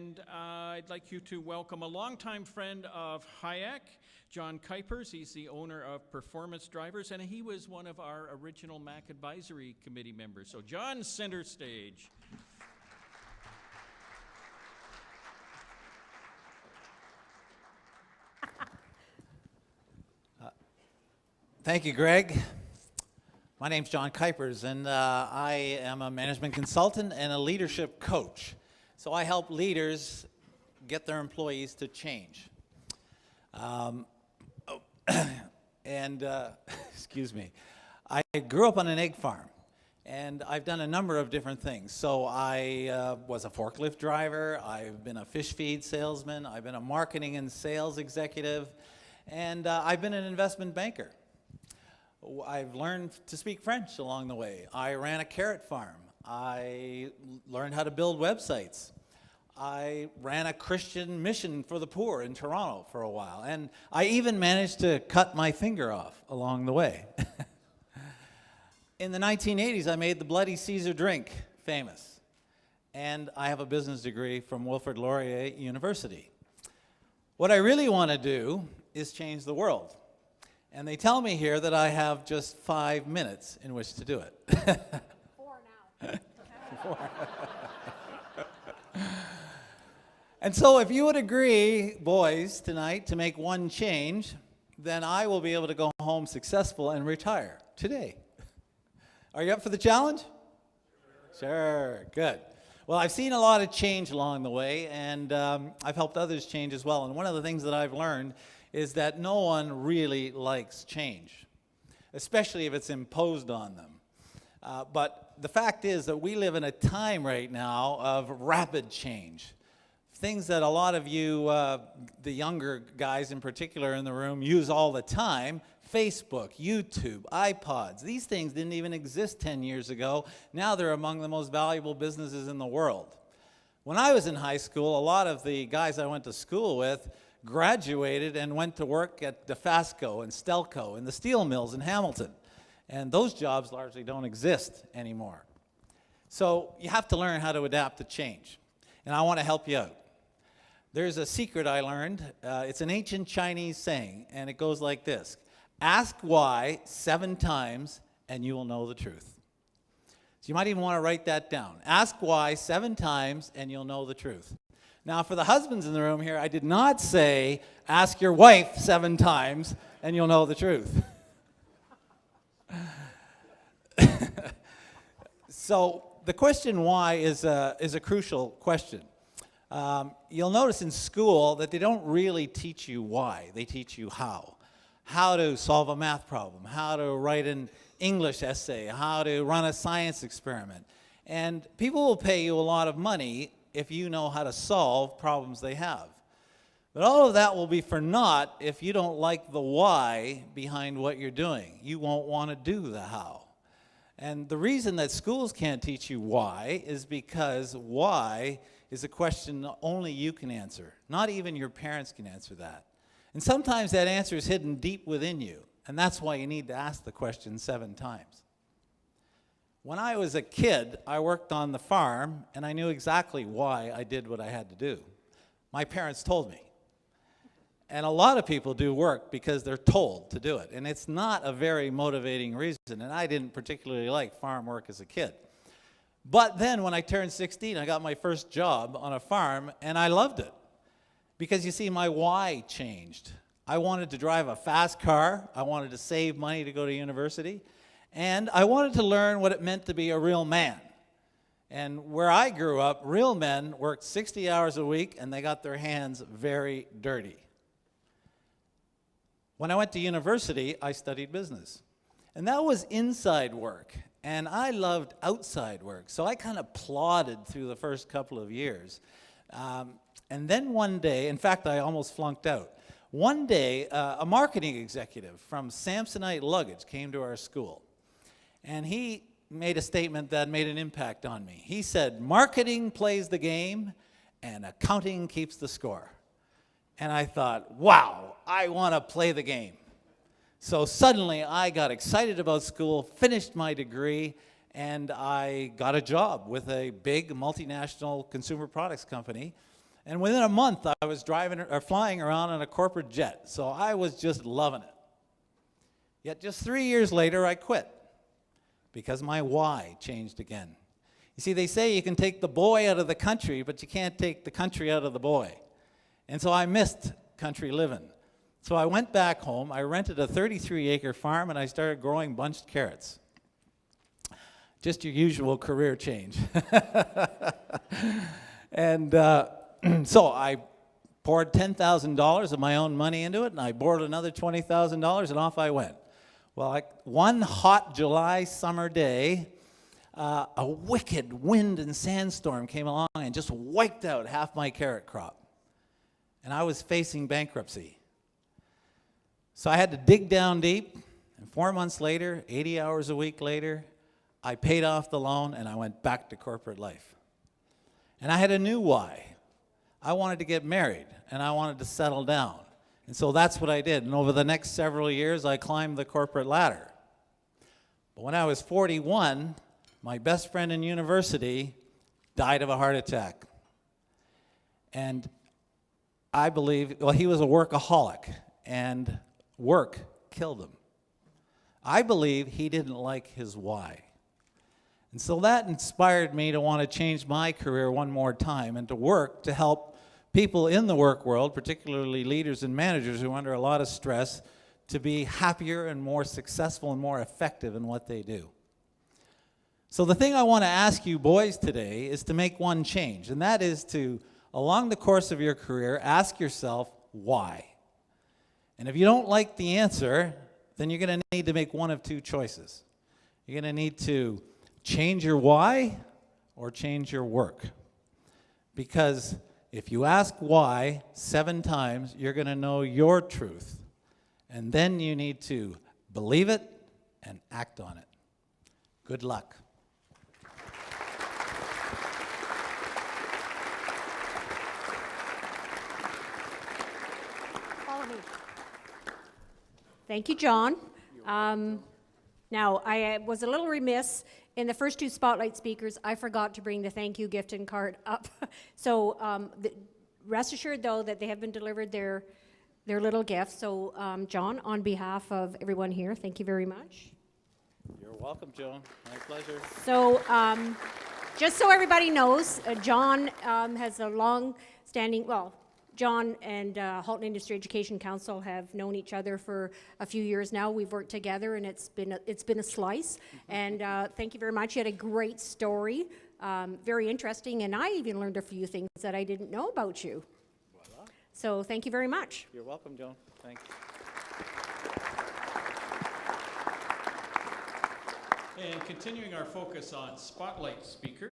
And I'd like you to welcome a longtime friend of Hayek, John Kuypers. He's the owner of Performance Drivers, and he was one of our original MAC Advisory Committee members. So John, center stage. Thank you, Greg. My name's John Kuypers, and I am a management consultant and a leadership coach. So I help leaders get their employees to change. Excuse me. I grew up on an egg farm, and I've done a number of different things. So I was a forklift driver, I've been a fish feed salesman, I've been a marketing and sales executive, and I've been an investment banker. I've learned to speak French along the way. I ran a carrot farm. I learned how to build websites. I ran a Christian mission for the poor in Toronto for a while. And I even managed to cut my finger off along the way. In the 1980s, I made the Bloody Caesar drink famous. And I have a business degree from Wilfrid Laurier University. What I really want to do is change the world. And they tell me here that I have just 5 minutes in which to do it. 4 now. 4. And so if you would agree, boys, tonight to make one change, then I will be able to go home successful and retire today. Are you up for the challenge? Sure, good. Well, I've seen a lot of change along the way, and I've helped others change as well. And one of the things that I've learned is that no one really likes change, especially if it's imposed on them. But the fact is that we live in a time right now of rapid change. Things that a lot of you, the younger guys in particular in the room, use all the time: Facebook, YouTube, iPods. These things didn't even exist 10 years ago. Now they're among the most valuable businesses in the world. When I was in high school, a lot of the guys I went to school with graduated and went to work at DeFasco and Stelco and the steel mills in Hamilton. And those jobs largely don't exist anymore. So you have to learn how to adapt to change. And I want to help you out. There's a secret I learned. It's an ancient Chinese saying, and it goes like this: ask why 7 times and you will know the truth. So you might even want to write that down. Ask why 7 times and you'll know the truth. Now, for the husbands in the room here, I did not say, ask your wife 7 times and you'll know the truth. So the question why is a crucial question. You'll notice in school that they don't really teach you why. They teach you how. How to solve a math problem, how to write an English essay, how to run a science experiment. And people will pay you a lot of money if you know how to solve problems they have. But all of that will be for naught if you don't like the why behind what you're doing. You won't want to do the how. And the reason that schools can't teach you why is because why is a question only you can answer. Not even your parents can answer that. And sometimes that answer is hidden deep within you, and that's why you need to ask the question 7 times. When I was a kid, I worked on the farm, and I knew exactly why I did what I had to do. My parents told me. And a lot of people do work because they're told to do it, and it's not a very motivating reason, and I didn't particularly like farm work as a kid. But then when I turned 16, I got my first job on a farm, and I loved it. Because you see, my why changed. I wanted to drive a fast car, I wanted to save money to go to university, and I wanted to learn what it meant to be a real man. And where I grew up, real men worked 60 hours a week and they got their hands very dirty. When I went to university, I studied business. And that was inside work. And I loved outside work. So I kind of plodded through the first couple of years. And then one day, in fact, I almost flunked out. One day, a marketing executive from Samsonite Luggage came to our school. And he made a statement that made an impact on me. He said, marketing plays the game and accounting keeps the score. And I thought, wow, I want to play the game. So suddenly I got excited about school, finished my degree, and I got a job with a big multinational consumer products company And within a month, I was flying around in a corporate jet. So I was just loving it. Yet just 3 years later, I quit because my why changed again. You see, they say you can take the boy out of the country, but you can't take the country out of the boy. And so I missed country living. So I went back home, I rented a 33-acre farm, and I started growing bunched carrots. Just your usual career change. And so I poured $10,000 of my own money into it, and I borrowed another $20,000, and off I went. Well, one hot July summer day, a wicked wind and sandstorm came along and just wiped out half my carrot crop. And I was facing bankruptcy. So I had to dig down deep, and 4 months later, 80 hours a week later, I paid off the loan and I went back to corporate life. And I had a new why. I wanted to get married and I wanted to settle down. And so that's what I did. And over the next several years, I climbed the corporate ladder. But when I was 41, my best friend in university died of a heart attack. And I believe, well, he was a workaholic, and work killed him. I believe he didn't like his why. And so that inspired me to want to change my career one more time and to work to help people in the work world, particularly leaders and managers who are under a lot of stress, to be happier and more successful and more effective in what they do. So the thing I want to ask you boys today is to make one change, and that is to, along the course of your career, ask yourself why. And if you don't like the answer, then you're going to need to make one of two choices. You're going to need to change your why or change your work. Because if you ask why 7 times, you're going to know your truth. And then you need to believe it and act on it. Good luck. Follow me. Thank you, John. Now, I was a little remiss. In the first 2 spotlight speakers, I forgot to bring the thank you gift and card up. So rest assured, though, that they have been delivered their little gifts. So, John, on behalf of everyone here, thank you very much. You're welcome, Joan. My pleasure. So, just so everybody knows, John has a long-standing, well, John and Halton Industry Education Council have known each other for a few years now. We've worked together, and it's been a slice. And thank you very much. You had a great story, very interesting, and I even learned a few things that I didn't know about you. Voila. So thank you very much. You're welcome, Joan. Thanks. And continuing our focus on spotlight speakers.